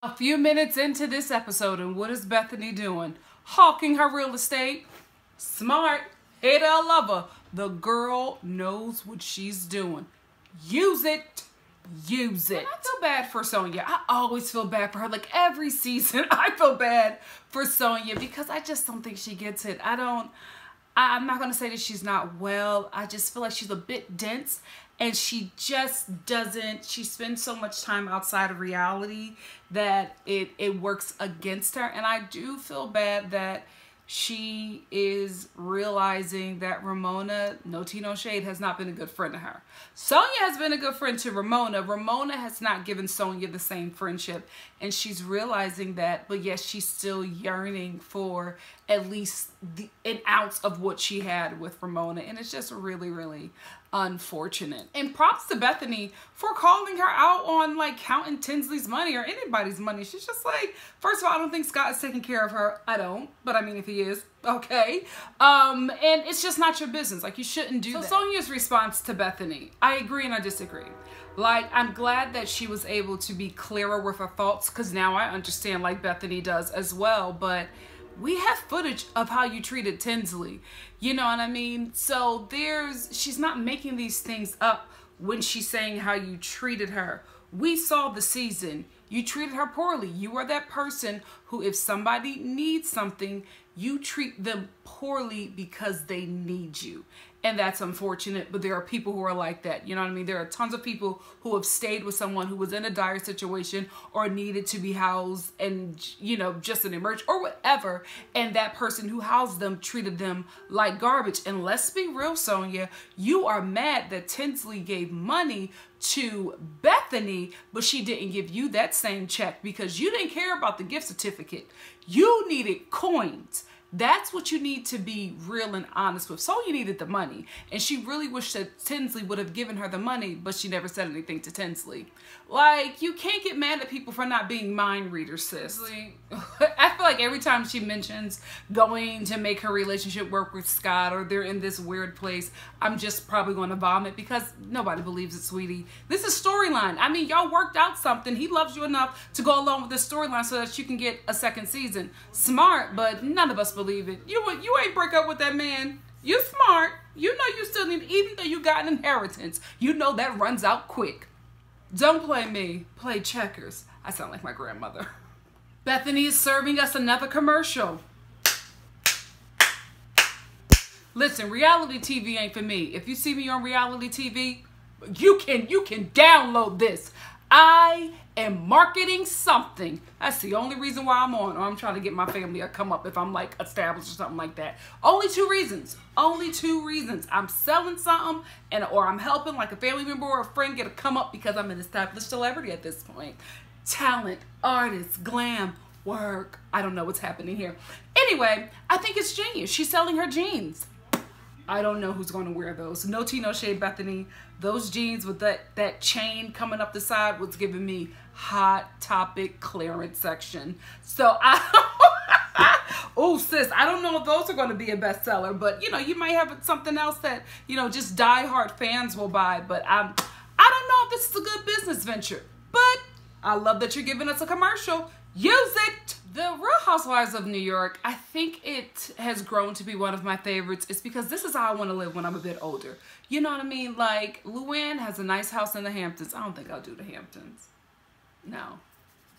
A few minutes into this episode, and what is Bethenny doing? Hawking her real estate. Smart. Hater or lover. The girl knows what she's doing. Use it. Use it. And I feel bad for Sonja. I always feel bad for her. Like every season, I feel bad for Sonja because I just don't think she gets it. I'm not going to say that she's not well. I just feel like she's a bit dense. And she just doesn't, she spends so much time outside of reality that it works against her. And I do feel bad that she is realizing that Ramona, no tea, no shade, has not been a good friend to her. Sonja has been a good friend to Ramona. Ramona has not given Sonja the same friendship. And she's realizing that, but yes, she's still yearning for at least an ounce of what she had with Ramona. And it's just really, really unfortunate. And props to Bethenny for calling her out on like counting Tinsley's money or anybody's money. She's just like, first of all, I don't think Scott is taking care of her. I don't, but I mean, if he is, okay. And it's just not your business. Like, you shouldn't do that. So Sonja's response to Bethenny, I agree and I disagree. Like, I'm glad that she was able to be clearer with her thoughts, because now I understand, like Bethenny does as well, but we have footage of how you treated Tinsley. You know what I mean? So she's not making these things up when she's saying how you treated her. We saw the season. You treated her poorly. You are that person who, if somebody needs something, you treat them poorly because they need you. And that's unfortunate, but there are people who are like that. You know what I mean? There are tons of people who have stayed with someone who was in a dire situation or needed to be housed and, you know, just an emergency or whatever. And that person who housed them treated them like garbage. And let's be real, Sonja, you are mad that Tinsley gave money to Bethenny, but she didn't give you that same check because you didn't care about the gift certificate. You needed coins. That's what you need to be real and honest with. So you needed the money. And she really wished that Tinsley would have given her the money, but she never said anything to Tinsley. Like, you can't get mad at people for not being mind readers, sis. I feel like every time she mentions going to make her relationship work with Scott or they're in this weird place, I'm just probably going to vomit because nobody believes it, sweetie. This is storyline. I mean, y'all worked out something. He loves you enough to go along with this storyline so that you can get a second season. Smart, but none of us believe it. You ain't break up with that man. You smart. You know you still need, even though you got an inheritance, you know that runs out quick. Don't play me. Play checkers. I sound like my grandmother. Bethenny is serving us another commercial. Listen, reality TV ain't for me. If you see me on reality TV, you can download this. I am marketing something. That's the only reason why I'm on, or I'm trying to get my family to come up if I'm like established or something like that. Only two reasons. Only two reasons. I'm selling something or I'm helping like a family member or a friend get a come up because I'm an established celebrity at this point. Talent, artists, glam, work. I don't know what's happening here. Anyway, I think it's genius. She's selling her jeans. I don't know who's going to wear those. No tea, no shade, Bethenny. Those jeans with that chain coming up the side was giving me Hot Topic clearance section. So oh sis, I don't know if those are going to be a bestseller, but you know, you might have something else that, you know, just diehard fans will buy. But I don't know if this is a good business venture. But I love that you're giving us a commercial. Use it! The Real Housewives of New York, I think it has grown to be one of my favorites. It's because this is how I want to live when I'm a bit older. You know what I mean? Like, Luann has a nice house in the Hamptons. I don't think I'll do the Hamptons. No.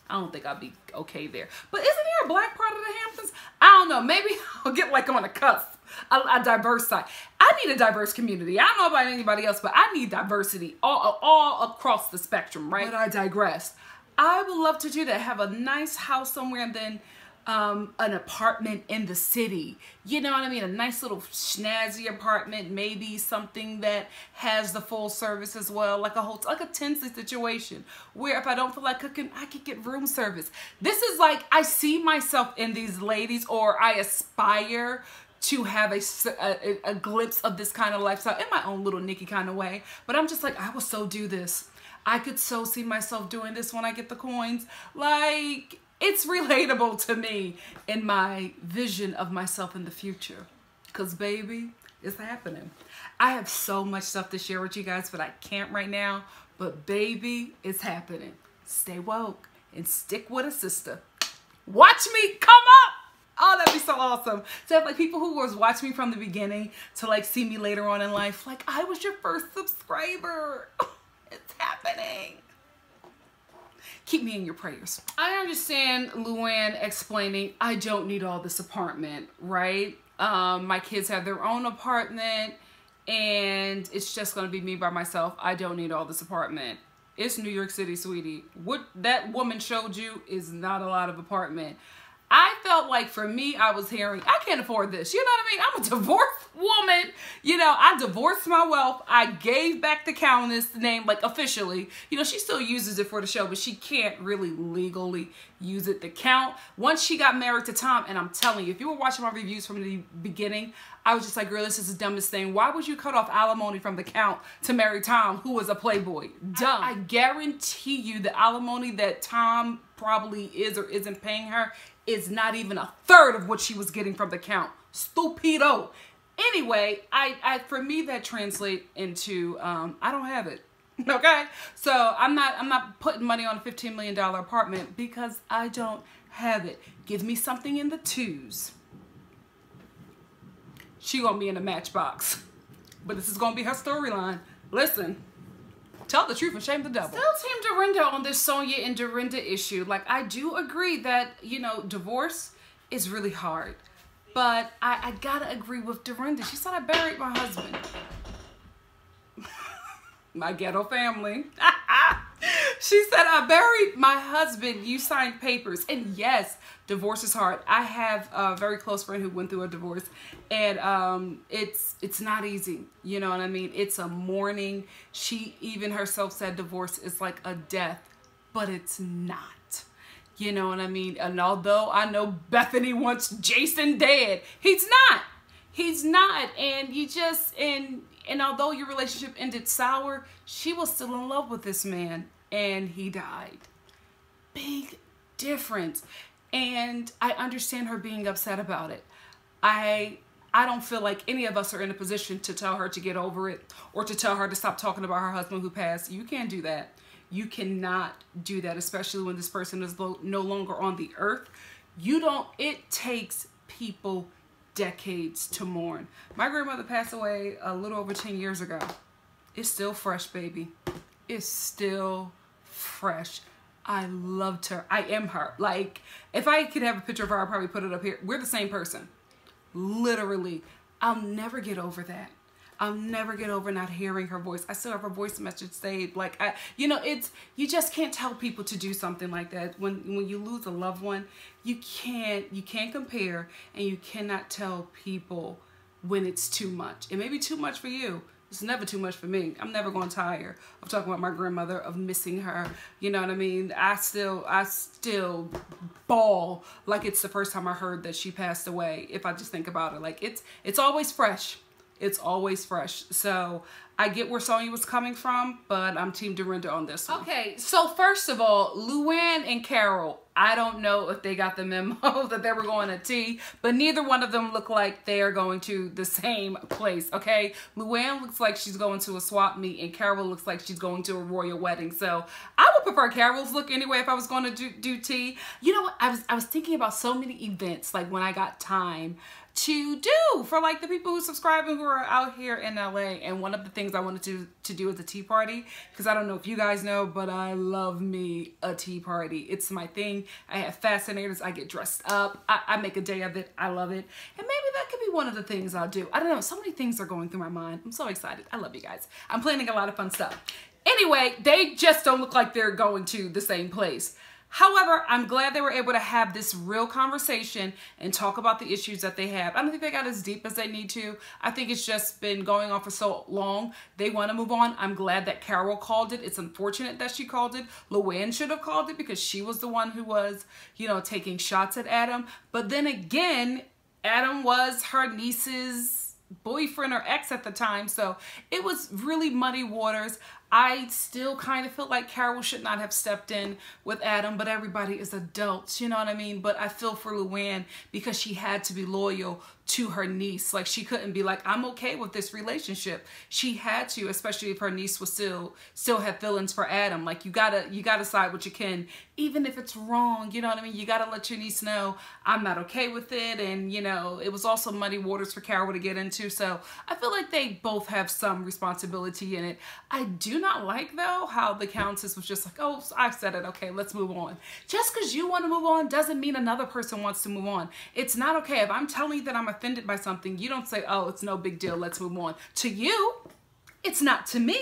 I don't think I'll be okay there. But isn't there a black part of the Hamptons? I don't know. Maybe I'll get like on a cusp. A diverse side. I need a diverse community. I don't know about anybody else, but I need diversity all across the spectrum, right? But I digress. I would love to do that. Have a nice house somewhere and then an apartment in the city. You know what I mean? A nice little snazzy apartment. Maybe something that has the full service as well. Like a hotel, like a Tinsley situation. Where if I don't feel like cooking, I could get room service. This is like, I see myself in these ladies, or I aspire to have a glimpse of this kind of lifestyle in my own little Nikki kind of way. But I'm just like, I will so do this. I could so see myself doing this when I get the coins. Like, it's relatable to me in my vision of myself in the future. Because, baby, it's happening. I have so much stuff to share with you guys, but I can't right now. But, baby, it's happening. Stay woke. and stick with a sister. Watch me come up. Oh, that'd be so awesome. To have like people who was watching me from the beginning to like see me later on in life. Like, I was your first subscriber. It's happening. Keep me in your prayers. I understand Luann explaining, I don't need all this apartment, right? My kids have their own apartment and it's just gonna be me by myself. I don't need all this apartment. It's New York City, sweetie. What that woman showed you is not a lot of apartment. I felt like for me, I was hearing, I can't afford this. You know what I mean? I'm a divorced woman. You know, I divorced my wealth. I gave back the Countess name, like officially. You know, she still uses it for the show, but she can't really legally use it. The Count, once she got married to Tom, and I'm telling you, if you were watching my reviews from the beginning, I was just like, girl, this is the dumbest thing. Why would you cut off alimony from the Count to marry Tom, who was a playboy? Dumb. I guarantee you the alimony that Tom probably is or isn't paying her is not even a third of what she was getting from the Count. Stupido. Anyway, for me that translate into I don't have it. Okay? So I'm not putting money on a $15 million apartment because I don't have it. Give me something in the twos. She gonna be in a Matchbox. But this is gonna be her storyline. Listen. Tell the truth and shame the devil. Still Team Dorinda on this Sonja and Dorinda issue. Like, I do agree that, you know, divorce is really hard. But I gotta agree with Dorinda. She said, I buried my husband. My ghetto family. She said, I buried my husband. You signed papers. And yes, divorce is hard. I have a very close friend who went through a divorce. And it's not easy. You know what I mean? It's a mourning. She even herself said divorce is like a death. But it's not. You know what I mean? And although I know Bethenny wants Jason dead, he's not. He's not. And you just... And although your relationship ended sour, she was still in love with this man. And he died. Big difference. And I understand her being upset about it. I don't feel like any of us are in a position to tell her to get over it or to tell her to stop talking about her husband who passed. You can't do that. You cannot do that, especially when this person is no longer on the earth. It takes people decades to mourn. My grandmother passed away a little over 10 years ago. It's still fresh, baby. It's still fresh. I loved her. I am her. Like, if I could have a picture of her, I'd probably put it up here. We're the same person. Literally. I'll never get over that. I'll never get over not hearing her voice. I still have her voice message saved. Like, you know, you just can't tell people to do something like that. When you lose a loved one, you can't compare, and you cannot tell people when it's too much. It may be too much for you. It's never too much for me. I'm never going to tire of talking about my grandmother, of missing her. You know what I mean? I still bawl like it's the first time I heard that she passed away. If I just think about it, like it's always fresh. It's always fresh. So I get where Sonja was coming from, but I'm Team Dorinda on this one. Okay, so first of all, Luann and Carol, I don't know if they got the memo that they were going to tea, but neither one of them look like they are going to the same place, okay? Luann looks like she's going to a swap meet, and Carol looks like she's going to a royal wedding. So I would prefer Carol's look anyway if I was going to do tea. You know what? I was thinking about so many events, like when I got time to do for like the people who subscribe and who are out here in LA. And one of the things I wanted to do is a tea party, because I don't know if you guys know, but I love me a tea party. It's my thing. I have fascinators. I get dressed up. I make a day of it. I love it. And maybe that could be one of the things I'll do. I don't know. So many things are going through my mind. I'm so excited. I love you guys. I'm planning a lot of fun stuff. Anyway, they just don't look like they're going to the same place. However, I'm glad they were able to have this real conversation and talk about the issues that they have. I don't think they got as deep as they need to. I think it's just been going on for so long. They want to move on. I'm glad that Carol called it. It's unfortunate that she called it. Luann should have called it because she was the one who was, you know, taking shots at Adam. But then again, Adam was her niece's boyfriend or ex at the time, so it was really muddy waters. I still kind of feel like Carol should not have stepped in with Adam, but everybody is adults, you know what I mean? But I feel for Luann because she had to be loyal to her niece. Like, she couldn't be like, I'm okay with this relationship. She had to, especially if her niece was still had feelings for Adam. Like, you gotta side with your kin, even if it's wrong, you know what I mean? You gotta let your niece know, I'm not okay with it. And, you know, it was also muddy waters for Carol to get into. So I feel like they both have some responsibility in it. I do not like, though, how the Countess was just like, oh, I said it, okay, let's move on. Just because you want to move on doesn't mean another person wants to move on. It's not okay. If I'm telling you that I'm offended by something, you don't say, oh, it's no big deal, let's move on. To you, it's not to me.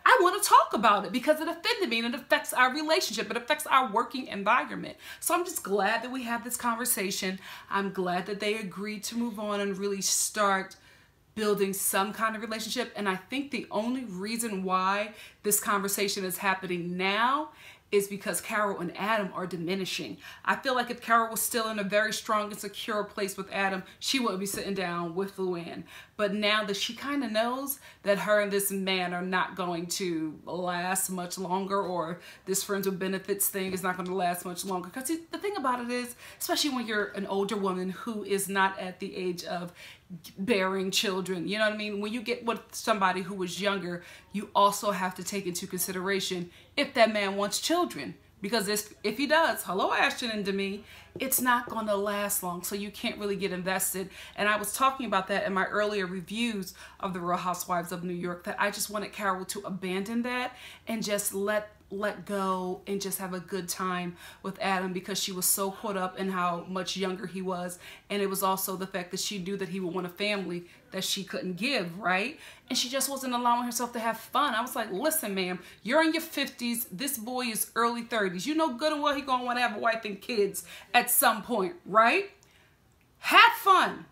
I want to talk about it because it offended me and it affects our relationship. It affects our working environment. So I'm just glad that we have this conversation. I'm glad that they agreed to move on and really start building some kind of relationship. And I think the only reason why this conversation is happening now is because Carol and Adam are diminishing. I feel like if Carol was still in a very strong and secure place with Adam, she wouldn't be sitting down with Luann. But now that she kind of knows that her and this man are not going to last much longer, or this friends with benefits thing is not going to last much longer. Because the thing about it is, especially when you're an older woman who is not at the age of bearing children, you know what I mean? When you get with somebody who was younger, you also have to take into consideration if that man wants children. Because if he does, hello Ashton and Demi, it's not going to last long. So you can't really get invested. And I was talking about that in my earlier reviews of the Real Housewives of New York, that I just wanted Carol to abandon that and just let go and just have a good time with Adam, because she was so caught up in how much younger he was. And it was also the fact that she knew that he would want a family that she couldn't give, right? And she just wasn't allowing herself to have fun. I was like, listen, ma'am, you're in your 50s. This boy is early 30s. You know good and well he's going to want to have a wife and kids at some point, right? Have fun.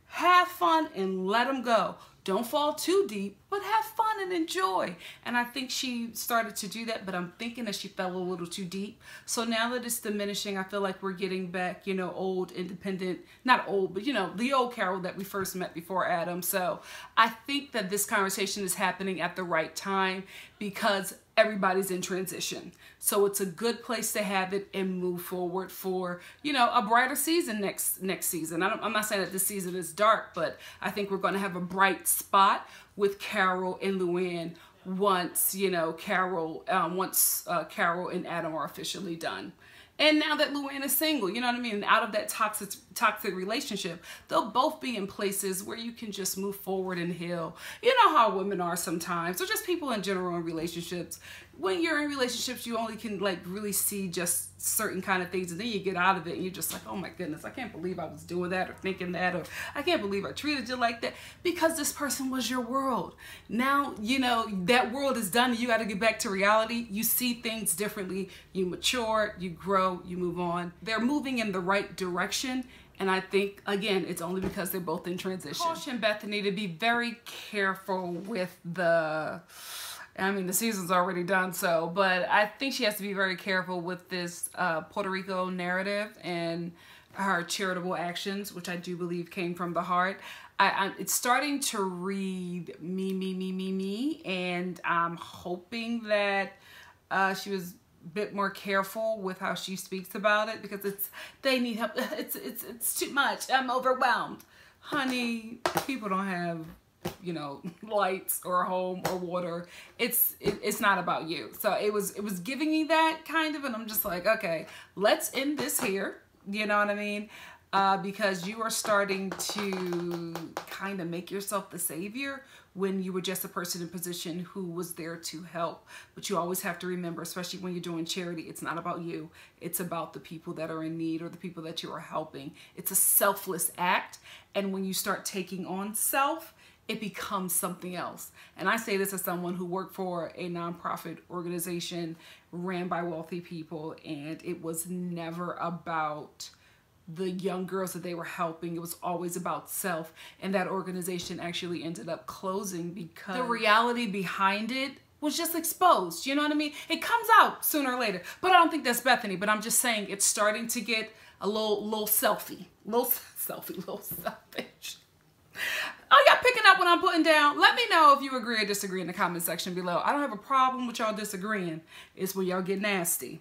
Have fun and let him go. Don't fall too deep, but have fun and enjoy. And I think she started to do that, but I'm thinking that she fell a little too deep. So now that it's diminishing, I feel like we're getting back, you know, old, independent, not old, but, you know, the old Carol that we first met before Adam. So I think that this conversation is happening at the right time because everybody's in transition. So it's a good place to have it and move forward for, you know, a brighter season next season. I'm not saying that this season is dark, but I think we're going to have a bright spot with Carol and Luann once, you know, Carol and Adam are officially done. And now that Luann is single, you know what I mean? Out of that toxic relationship, they'll both be in places where you can just move forward and heal. You know how women are sometimes, or just people in general in relationships. When you're in relationships, you only can like really see just certain kind of things, and then you get out of it and you're just like, oh my goodness, I can't believe I was doing that or thinking that, or I can't believe I treated you like that, because this person was your world. Now, you know, that world is done and you got to get back to reality. You see things differently. You mature, you grow, you move on. They're moving in the right direction. And I think, again, it's only because they're both in transition. Caution Bethenny to be very careful with the season's already done, but I think she has to be very careful with this Puerto Rico narrative and her charitable actions, which I do believe came from the heart. It's starting to read me, and I'm hoping that she was a bit more careful with how she speaks about it, because they need help. It's too much. I'm overwhelmed. Honey, people don't have, you know, lights or a home or water. It's not about you. So it was giving me that kind of, and I'm just like, okay, let's end this here. You know what I mean? Because you are starting to kind of make yourself the savior when you were just a person in position who was there to help. But you always have to remember, especially when you're doing charity, it's not about you. It's about the people that are in need or the people that you are helping. It's a selfless act. And when you start taking on self, it becomes something else. And I say this as someone who worked for a nonprofit organization ran by wealthy people, and it was never about the young girls that they were helping. It was always about self, and that organization actually ended up closing because the reality behind it was just exposed. You know what I mean? It comes out sooner or later, but I don't think that's Bethenny. But I'm just saying it's starting to get a little selfish. Are y'all picking up what I'm putting down? Let me know if you agree or disagree in the comment section below. I don't have a problem with y'all disagreeing. It's when y'all get nasty.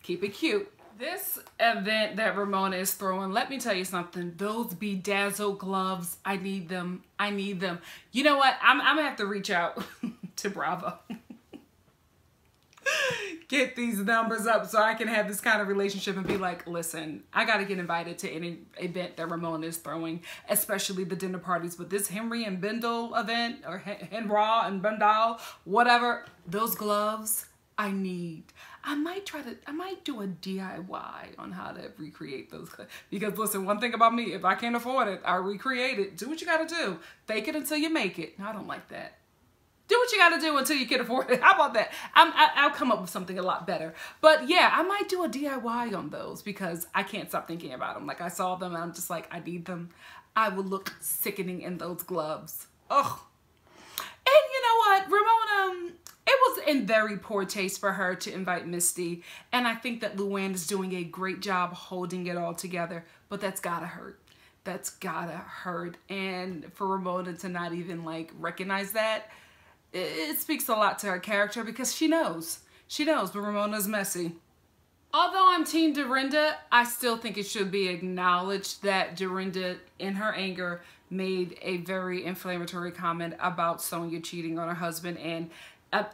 Keep it cute. This event that Ramona is throwing, let me tell you something. Those bedazzled gloves, I need them. I need them. You know what? I'm going to have to reach out to Bravo. Get these numbers up so I can have this kind of relationship and be like, listen, I got to get invited to any event that Ramona is throwing, especially the dinner parties. But this Henry and Bendel event, or Henra and Bendal, whatever, those gloves, I need. I might do a DIY on how to recreate those. Because listen, one thing about me, if I can't afford it, I'll recreate it. Do what you got to do. Fake it until you make it. No, I don't like that. Do what you got to do until you can afford it. How about that? I'll come up with something a lot better. But yeah, I might do a DIY on those because I can't stop thinking about them. Like I saw them and I'm just like, I need them. I would look sickening in those gloves. Ugh. And you know what, Ramona, it was in very poor taste for her to invite Misty. And I think that Luann is doing a great job holding it all together. But that's gotta hurt. That's gotta hurt. And for Ramona to not even like recognize that, it speaks a lot to her character because she knows. She knows, but Ramona's messy. Although I'm Team Dorinda, I still think it should be acknowledged that Dorinda, in her anger, made a very inflammatory comment about Sonja cheating on her husband. And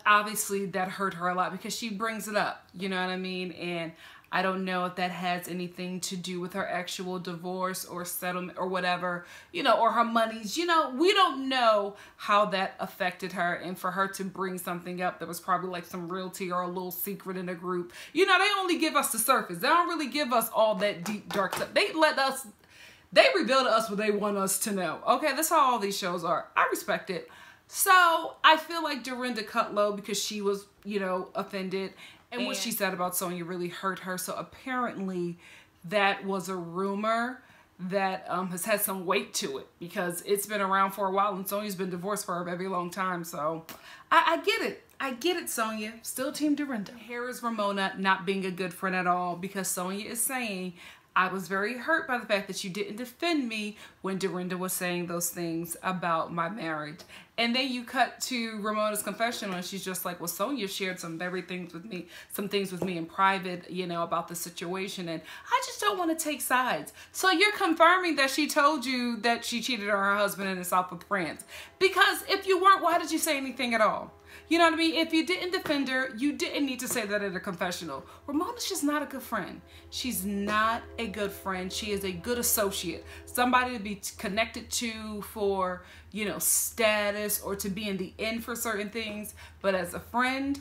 obviously that hurt her a lot because she brings it up. You know what I mean? And I don't know if that has anything to do with her actual divorce or settlement or whatever, you know, or her monies. You know, we don't know how that affected her. And for her to bring something up that was probably like some realty or a little secret in a group, you know, they only give us the surface. They don't really give us all that deep, dark stuff. They reveal to us what they want us to know. Okay, that's how all these shows are. I respect it. So I feel like Dorinda cut low because she was, you know, offended. And what she said about Sonja really hurt her. So apparently that was a rumor that has had some weight to it because it's been around for a while and Sonja's been divorced for a very long time. So I get it. I get it, Sonja. Still Team Dorinda. Here is Ramona not being a good friend at all because Sonja is saying, I was very hurt by the fact that you didn't defend me when Dorinda was saying those things about my marriage. And then you cut to Ramona's confessional and she's just like, well, Sonja shared some things with me in private, you know, about the situation. And I just don't want to take sides. So you're confirming that she told you that she cheated on her husband in the south of France. Because if you weren't, why did you say anything at all? You know what I mean? If you didn't defend her, you didn't need to say that at a confessional. Ramona's just not a good friend. She's not a good friend. She is a good associate. Somebody to be connected to for, you know, status or to be in the end for certain things. But as a friend,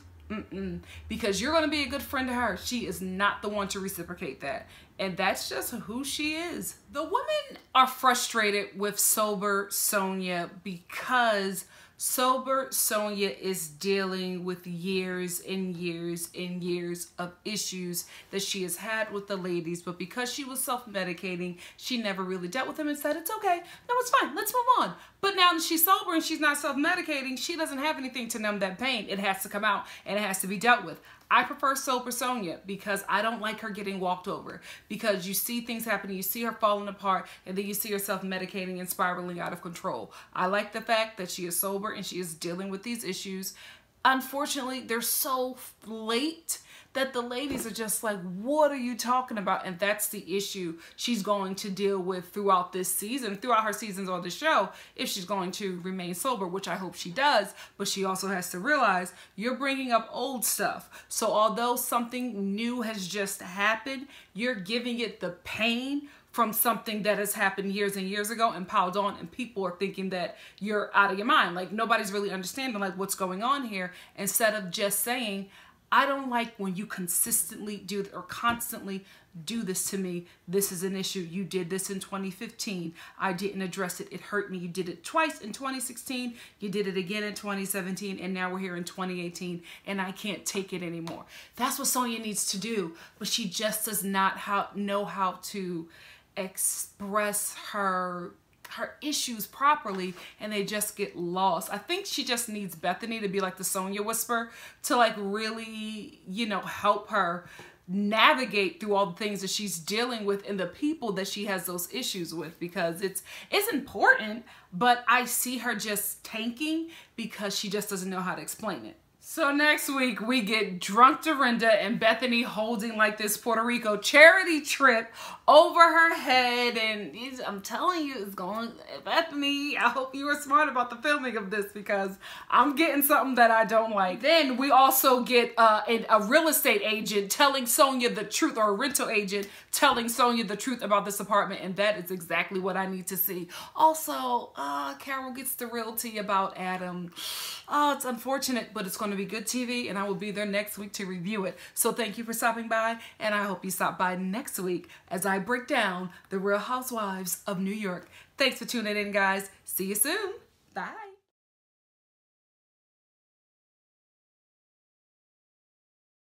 because you're going to be a good friend to her. She is not the one to reciprocate that. And that's just who she is. The women are frustrated with sober Sonja because sober Sonja is dealing with years and years and years of issues that she has had with the ladies, but because she was self-medicating, she never really dealt with them and said, it's okay, no, it's fine, let's move on. But now that she's sober and she's not self-medicating, she doesn't have anything to numb that pain. It has to come out and it has to be dealt with. I prefer sober Sonja because I don't like her getting walked over, because you see things happening, you see her falling apart, and then you see her self-medicating and spiraling out of control. I like the fact that she is sober and she is dealing with these issues. Unfortunately, they're so late that the ladies are just like, what are you talking about? And that's the issue she's going to deal with throughout this season, throughout her seasons on the show, if she's going to remain sober, which I hope she does. But she also has to realize you're bringing up old stuff. So although something new has just happened, you're giving it the pain from something that has happened years and years ago and piled on, and people are thinking that you're out of your mind. Like nobody's really understanding like what's going on here, instead of just saying, I don't like when you consistently do or constantly do this to me. This is an issue. You did this in 2015. I didn't address it. It hurt me. You did it twice in 2016. You did it again in 2017. And now we're here in 2018 and I can't take it anymore. That's what Sonja needs to do. But she just does not know how to express her issues properly, and they just get lost. I think she just needs Bethenny to be like the Sonja Whisperer to like really, you know, help her navigate through all the things that she's dealing with and the people that she has those issues with, because it's important, but I see her just tanking because she just doesn't know how to explain it. So next week we get drunk Dorinda and Bethenny holding like this Puerto Rico charity trip over her head, and I'm telling you, it's going, Bethenny, I hope you were smart about the filming of this, because I'm getting something that I don't like. Then we also get a real estate agent telling Sonja the truth, or a rental agent telling Sonja the truth about this apartment, and that is exactly what I need to see. Also, Carol gets the realty about Adam. Oh, it's unfortunate, but it's going to be good TV, and I will be there next week to review it. So thank you for stopping by, and I hope you stop by next week as I break down the Real Housewives of New York. Thanks for tuning in, guys. See you soon. Bye.